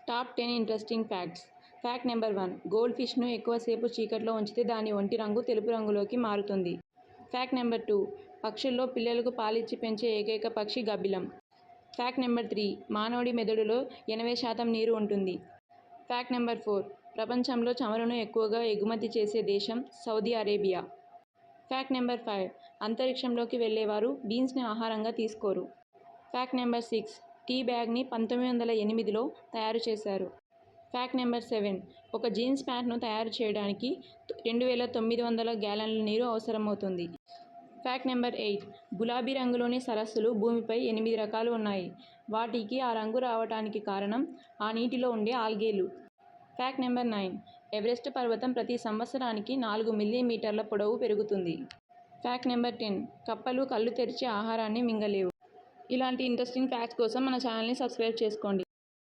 Top 10 interesting facts. Fact number 1. Gold ఫిష్ను ఎక్కువసేపు చీకట్లో ఉంచితే దాని ఒంటి రంగు తెలుపు రంగులోకి మారుతుంది. Fact number 2. పక్షుల్లో పిల్లలకు పాలిచ్చి పెంచే ఏకైక పక్షి గబ్బిలం. Fact number 3. మానవుడి మెదడులో 80% నీరు ఉంటుంది. Fact number 4. ప్రపంచంలో చమురును ఎక్కువగా ఎగుమతి చేసే దేశం సౌదీ అరేబియా. Fact number 5. అంతరిక్షంలోకి వెళ్లేవారు బీన్స్ని ఆహారంగా తీసుకోరు. Fact number 6. టీ బ్యాగ్ని 1908లో తయారు చేశారు. Fact number 7. ఒక జీన్స్ ప్యాంట్ను తయారు చేయడానికి 2900 గ్యాలన్ల నీరు అవసరమవుతుంది. Fact number 8. గులాబీ రంగులోని సరస్సులు భూమిపై 8 రకాలు ఉన్నాయి. వాటికి ఆ రంగు రావటానికి కారణం ఆ నీటిలో ఉండే ఆల్గేలు. Fact number 9. ఎవరెస్ట్ పర్వతం ప్రతి సంవత్సరానికి 4 మిల్లీమీటర్ల పొడవు పెరుగుతుంది. Fact number 10. కప్పలు కళ్ళు తెరిచి ఆహారాన్ని మింగలేవు. ఇలాంటి ఇంట్రెస్టింగ్ ఫ్యాక్ట్స్ కోసం మన ఛానల్ని సబ్స్క్రైబ్ చేసుకోండి.